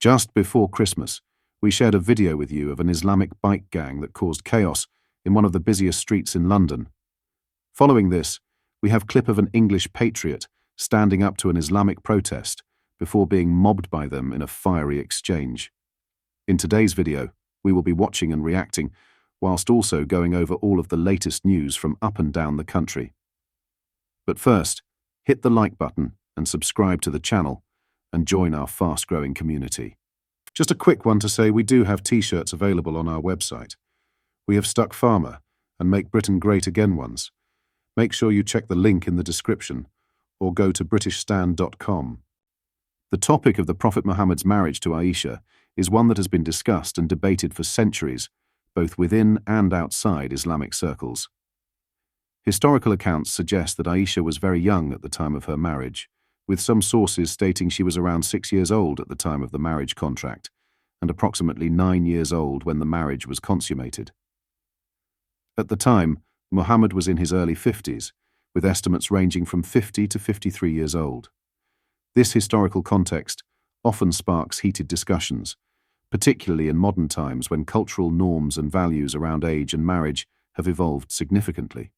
Just before Christmas, we shared a video with you of an Islamic bike gang that caused chaos in one of the busiest streets in London. Following this, we have a clip of an English Patriot standing up to an Islamic protest before being mobbed by them in a fiery exchange. In today's video, we will be watching and reacting, whilst also going over all of the latest news from up and down the country. But first, hit the like button and subscribe to the channel and join our fast-growing community. Just a quick one to say we do have t-shirts available on our website. We have stuck farmer and Make Britain Great Again ones. Make sure you check the link in the description or go to britishstand.com. The topic of the Prophet Muhammad's marriage to Aisha is one that has been discussed and debated for centuries, both within and outside Islamic circles. Historical accounts suggest that Aisha was very young at the time of her marriage, with some sources stating she was around 6 years old at the time of the marriage contract and approximately 9 years old when the marriage was consummated. At the time, Muhammad was in his early 50s, with estimates ranging from 50 to 53 years old. This historical context often sparks heated discussions, particularly in modern times when cultural norms and values around age and marriage have evolved significantly.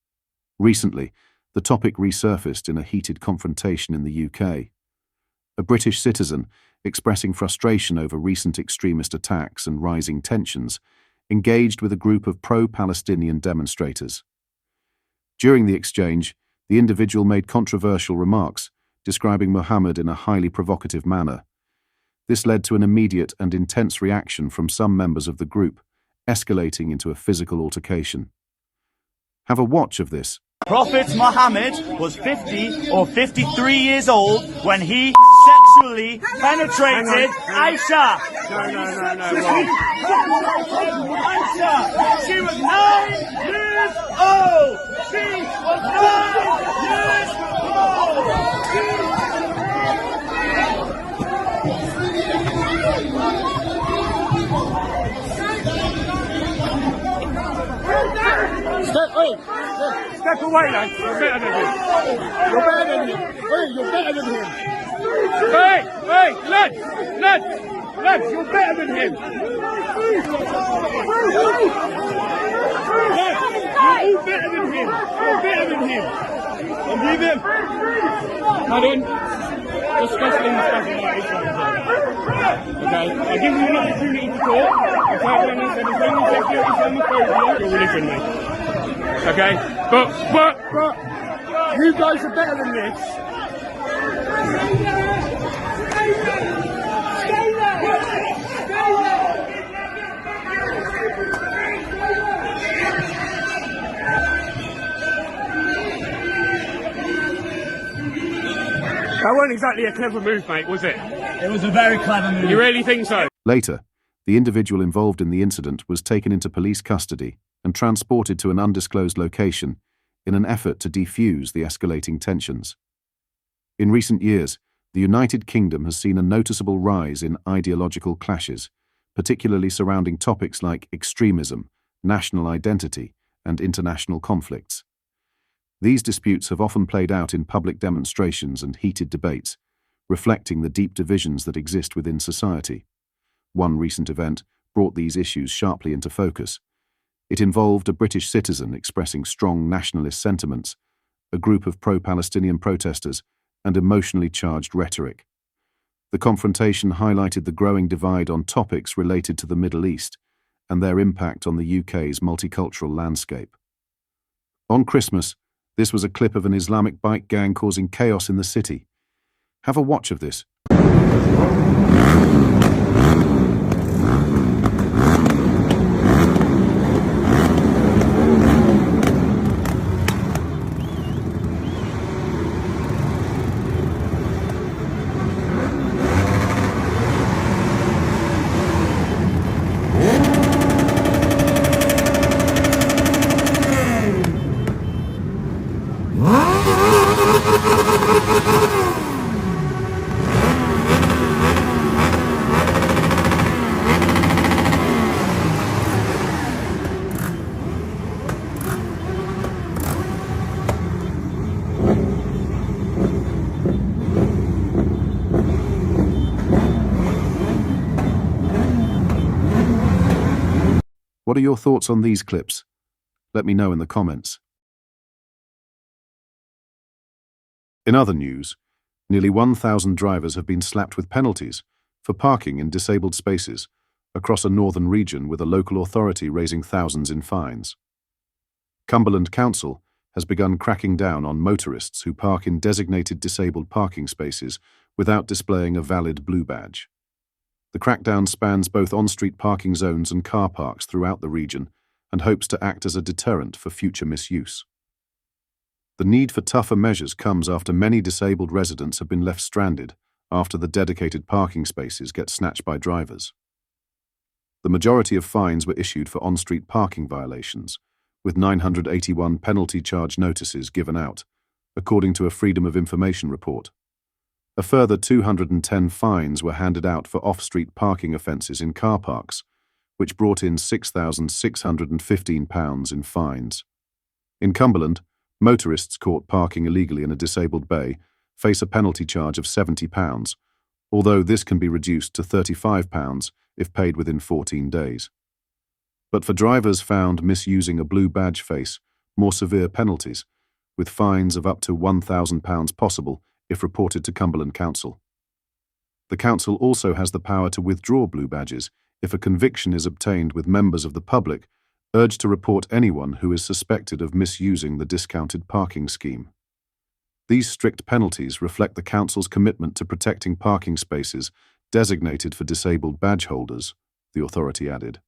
Recently, the topic resurfaced in a heated confrontation in the UK. A British citizen, expressing frustration over recent extremist attacks and rising tensions, engaged with a group of pro-Palestinian demonstrators. During the exchange, the individual made controversial remarks, describing Muhammad in a highly provocative manner. This led to an immediate and intense reaction from some members of the group, escalating into a physical altercation. Have a watch of this. Prophet Muhammad was 50 or 53 years old when he sexually penetrated Aisha. No. Aisha, she was 9 years old. She was 9 years old. Step away, lad. You're better than him. You're better than him. Hey, you're better than him. Hey, lads, you're better than him. Lads, you're all better than him. You're better than him. And leave him. Hold on. Disgusting stuff about Islam. Okay, I'll give you an opportunity to talk. If I run and say the same thing to Islamophobia, your religion, mate. Okay, but you guys are better than this. That wasn't exactly a clever move, mate, was it? It was a very clever move. You really think so? Later, the individual involved in the incident was taken into police custody and transported to an undisclosed location in an effort to defuse the escalating tensions. In recent years, the United Kingdom has seen a noticeable rise in ideological clashes, particularly surrounding topics like extremism, national identity, and international conflicts. These disputes have often played out in public demonstrations and heated debates, reflecting the deep divisions that exist within society. One recent event brought these issues sharply into focus. It involved a British citizen expressing strong nationalist sentiments, a group of pro-Palestinian protesters, and emotionally charged rhetoric. The confrontation highlighted the growing divide on topics related to the Middle East and their impact on the UK's multicultural landscape. On Christmas, this was a clip of an Islamic bike gang causing chaos in the city. Have a watch of this. What are your thoughts on these clips? Let me know in the comments. In other news, nearly 1,000 drivers have been slapped with penalties for parking in disabled spaces across a northern region, with a local authority raising thousands in fines. Cumberland Council has begun cracking down on motorists who park in designated disabled parking spaces without displaying a valid blue badge. The crackdown spans both on-street parking zones and car parks throughout the region and hopes to act as a deterrent for future misuse. The need for tougher measures comes after many disabled residents have been left stranded after the dedicated parking spaces get snatched by drivers. The majority of fines were issued for on-street parking violations, with 981 penalty charge notices given out, according to a Freedom of Information report. A further 210 fines were handed out for off-street parking offences in car parks, which brought in £6,615 in fines. In Cumberland, motorists caught parking illegally in a disabled bay face a penalty charge of £70, although this can be reduced to £35 if paid within 14 days. But for drivers found misusing a blue badge face more severe penalties, with fines of up to £1,000 possible if reported to Cumberland Council. The council also has the power to withdraw blue badges if a conviction is obtained, with members of the public urged to report anyone who is suspected of misusing the discounted parking scheme. These strict penalties reflect the council's commitment to protecting parking spaces designated for disabled badge holders, the authority added.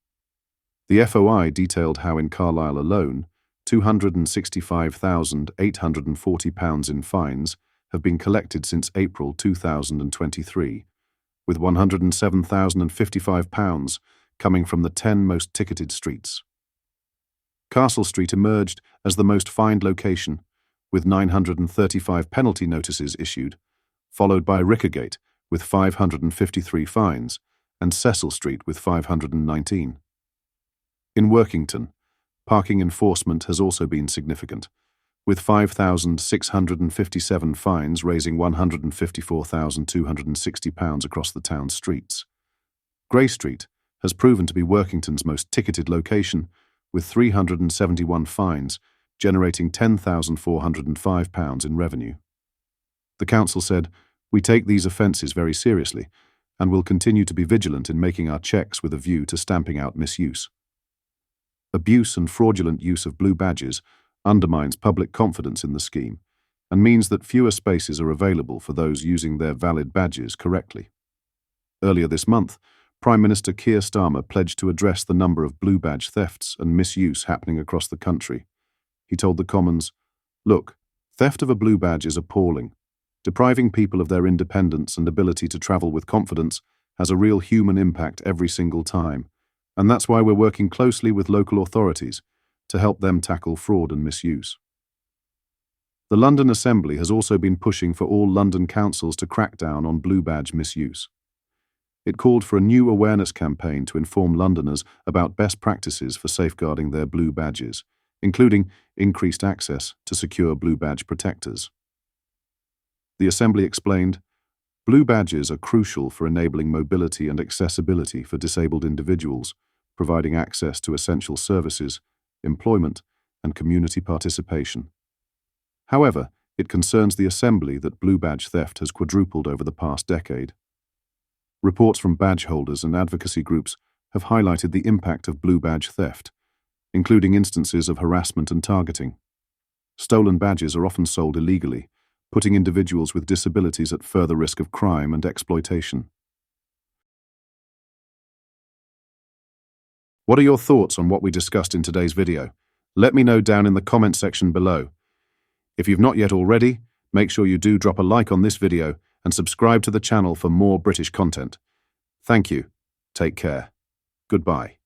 The FOI detailed how in Carlisle alone, £265,840 in fines have been collected since April 2023, with £107,055 coming from the 10 most ticketed streets. Castle Street emerged as the most fined location, with 935 penalty notices issued, followed by Rickergate with 553 fines and Cecil Street with 519. In Workington, parking enforcement has also been significant, with 5,657 fines raising £154,260 across the town's streets. Grey Street has proven to be Workington's most ticketed location, with 371 fines, generating £10,405 in revenue. The council said, "We take these offences very seriously and will continue to be vigilant in making our checks with a view to stamping out misuse." Abuse and fraudulent use of blue badges undermines public confidence in the scheme and means that fewer spaces are available for those using their valid badges correctly. Earlier this month, Prime Minister Keir Starmer pledged to address the number of blue badge thefts and misuse happening across the country. He told the Commons, "Look, theft of a blue badge is appalling. Depriving people of their independence and ability to travel with confidence has a real human impact every single time, and that's why we're working closely with local authorities to help them tackle fraud and misuse." The London Assembly has also been pushing for all London councils to crack down on blue badge misuse. It called for a new awareness campaign to inform Londoners about best practices for safeguarding their blue badges, including increased access to secure blue badge protectors. The Assembly explained, "Blue badges are crucial for enabling mobility and accessibility for disabled individuals, providing access to essential services, employment, and community participation. However, it concerns the Assembly that blue badge theft has quadrupled over the past decade. Reports from badge holders and advocacy groups have highlighted the impact of blue badge theft, including instances of harassment and targeting. Stolen badges are often sold illegally, putting individuals with disabilities at further risk of crime and exploitation." What are your thoughts on what we discussed in today's video? Let me know down in the comment section below. If you've not yet already, make sure you do drop a like on this video and subscribe to the channel for more British content. Thank you. Take care. Goodbye.